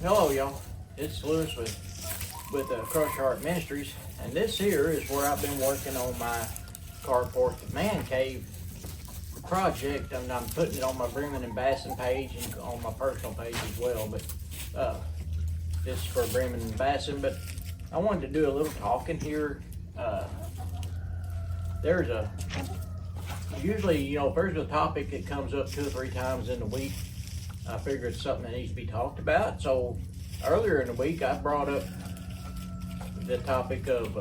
Hello, y'all. It's Lewis with Crush Heart Ministries, and this here is where I've been working on my carport man cave project, and I'm putting it on my Bremen and Bassin page and on my personal page as well. But this is for Bremen and Bassin. But I wanted to do a little talking here. Usually, if there's a topic that comes up 2 or 3 times in the week, I figure it's something that needs to be talked about. So earlier in the week, I brought up the topic of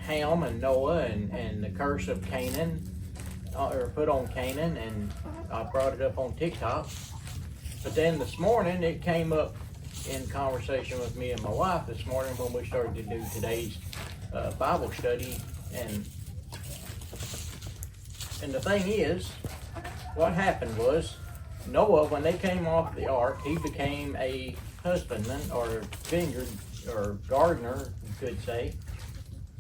Ham and Noah and the curse of Canaan, or put on Canaan, and I brought it up on TikTok. But then this morning, it came up in conversation with me and my wife this morning when we started to do today's Bible study. And the thing is, what happened was, Noah, when they came off the ark, he became a husbandman or vineyard or gardener, you could say,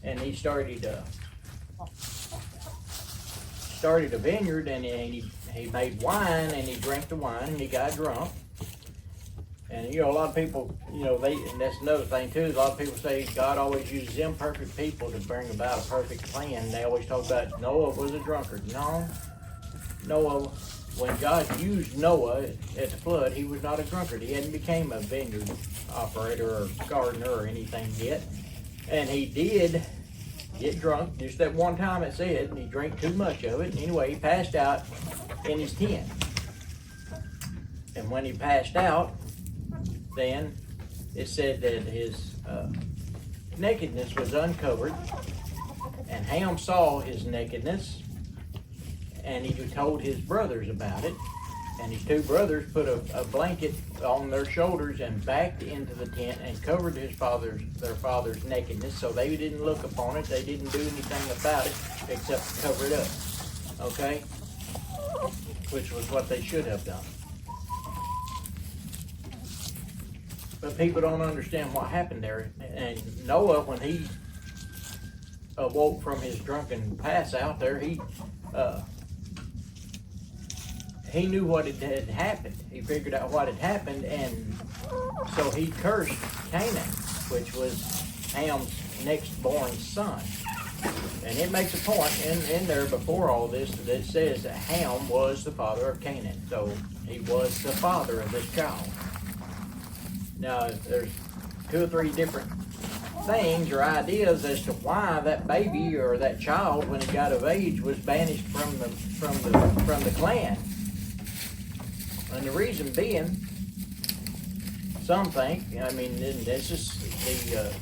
and he started a vineyard, and he made wine, and he drank the wine, and he got drunk. And a lot of people, and that's another thing too. A lot of people say God always uses imperfect people to bring about a perfect plan. They always talk about Noah was a drunkard. No, Noah, when God used Noah at the flood, he was not a drunkard. He hadn't became a vineyard operator or gardener or anything yet. And he did get drunk just that one time, it said, and he drank too much of it. And anyway, he passed out in his tent. And when he passed out, then it said that his nakedness was uncovered, and Ham saw his nakedness, and he told his brothers about it, and his 2 brothers put a blanket on their shoulders and backed into the tent and covered their father's nakedness, so they didn't look upon it. They didn't do anything about it except cover it up, okay? Which was what they should have done. But people don't understand what happened there. And Noah, when he awoke from his drunken pass out there, he knew what had happened. He figured out what had happened, and so he cursed Canaan, which was Ham's next born son. And it makes a point in there before all this that it says that Ham was the father of Canaan. So he was the father of this child. Now, there's 2 or 3 different things or ideas as to why that baby or that child, when he got of age, was banished from the clan. And the reason being, some think, this is the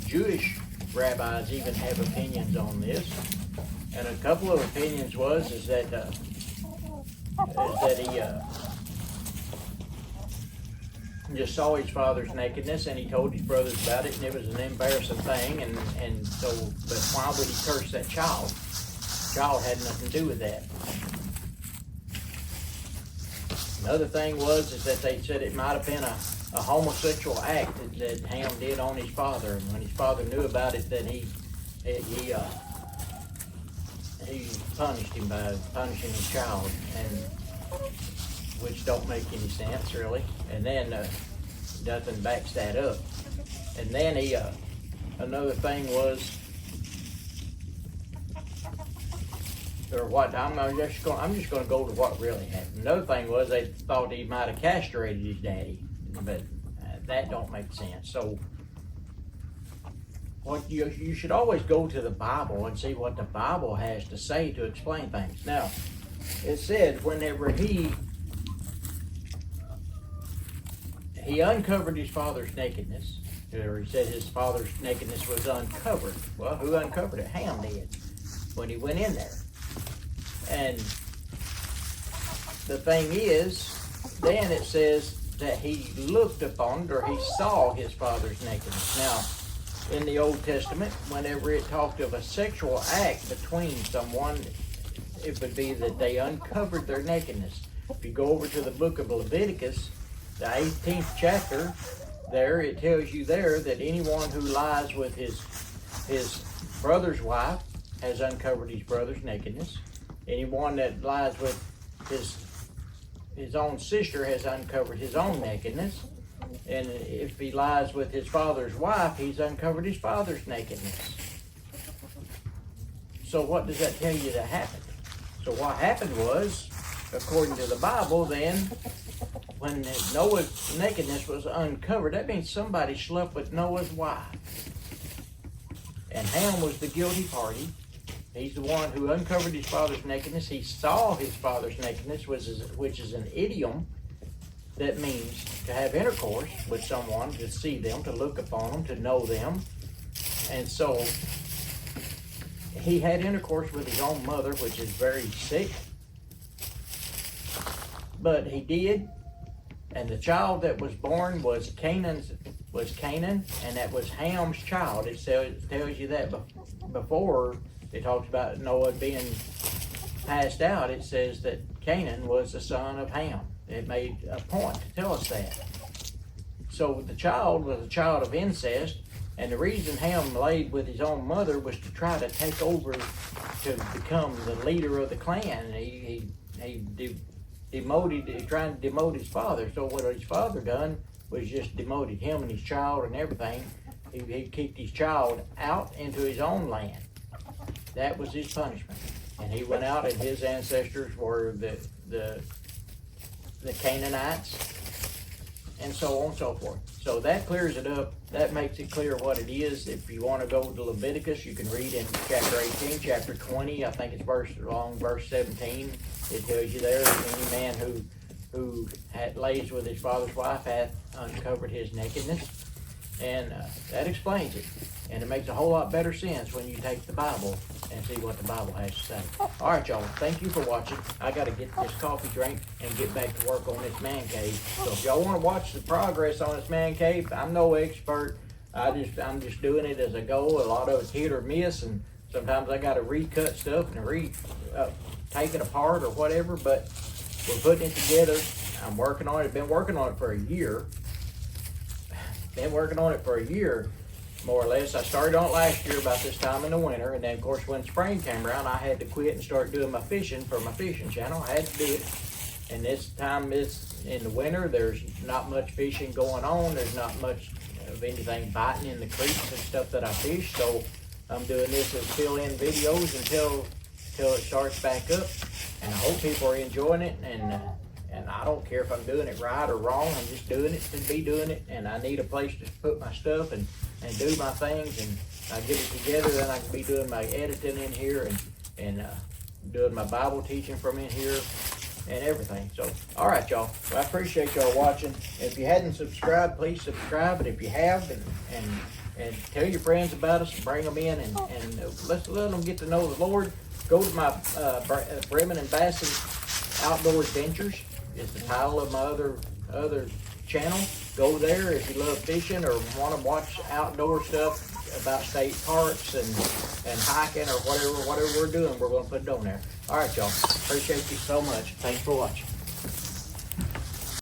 Jewish rabbis even have opinions on this, and a couple of opinions is that he just saw his father's nakedness, and he told his brothers about it, and it was an embarrassing thing, and so, but why would he curse that child? The child had nothing to do with that. Another thing is that they said it might have been a homosexual act that Ham did on his father, and when his father knew about it, that he punished him by punishing his child, and which don't make any sense really. And then nothing backs that up. And then another thing was, or what I'm just going to go to what really happened. Another thing was they thought he might have castrated his daddy, but that don't make sense. So what you should always go to the Bible and see what the Bible has to say to explain things. Now, it said whenever he uncovered his father's nakedness, or he said his father's nakedness was uncovered. Well, who uncovered it? Ham did, when he went in there. And the thing is, then it says that he looked upon it, or he saw his father's nakedness. Now, in the Old Testament, whenever it talked of a sexual act between someone, it would be that they uncovered their nakedness. If you go over to the book of Leviticus, the 18th chapter, there it tells you there that anyone who lies with his brother's wife has uncovered his brother's nakedness. Anyone that lies with his own sister has uncovered his own nakedness. And if he lies with his father's wife, he's uncovered his father's nakedness. So what does that tell you that happened? So what happened was, according to the Bible, then, when Noah's nakedness was uncovered, that means somebody slept with Noah's wife. And Ham was the guilty party. He's the one who uncovered his father's nakedness. He saw his father's nakedness, which is an idiom that means to have intercourse with someone, to see them, to look upon them, to know them. And so he had intercourse with his own mother, which is very sick. But he did. And the child that was born was Canaan, and that was Ham's child. It tells you that before it talks about Noah being passed out. It says that Canaan was the son of Ham. It made a point to tell us that. So the child was a child of incest, and the reason Ham laid with his own mother was to try to take over, to become the leader of the clan. He trying to demote his father. So what his father done was just demoted him and his child and everything. He kicked his child out into his own land. That was his punishment. And he went out, and his ancestors were the Canaanites, and so on and so forth. So that clears it up. That makes it clear what it is. If you want to go to Leviticus, you can read in chapter 18, chapter 20. I think it's verse 17. It tells you there, any man who lays with his father's wife hath uncovered his nakedness. And that explains it. And it makes a whole lot better sense when you take the Bible and see what the Bible has to say. All right, y'all. Thank you for watching. I got to get this coffee drink and get back to work on this man cave. So if y'all want to watch the progress on this man cave, I'm no expert. I'm just doing it as I go. A lot of it's hit or miss, and sometimes I got to recut stuff and take it apart or whatever. But we're putting it together. I'm working on it. Been working on it for a year. More or less. I started on it last year about this time in the winter, and then of course when spring came around, I had to quit and start doing my fishing for my fishing channel. I had to do it. And this time is in the winter, there's not much fishing going on. There's not much of anything biting in the creeks and stuff that I fish. So I'm doing this as fill-in videos until it starts back up. And I hope people are enjoying it, and I don't care if I'm doing it right or wrong. I'm just doing it to be doing it, and I need a place to put my stuff and do my things, and I get it together. Then I can be doing my editing in here and doing my Bible teaching from in here and everything. So, all right, y'all. Well, I appreciate y'all watching. If you hadn't subscribed, please subscribe. And if you have, and tell your friends about us, and bring them in, and let's let them get to know the Lord. Go to my Bremen and Basson Outdoor Adventures is the title of my other channel. Go there if you love fishing or want to watch outdoor stuff about state parks and hiking or whatever we're doing. We're going to put it on there. All right, y'all. Appreciate you so much. Thanks for watching.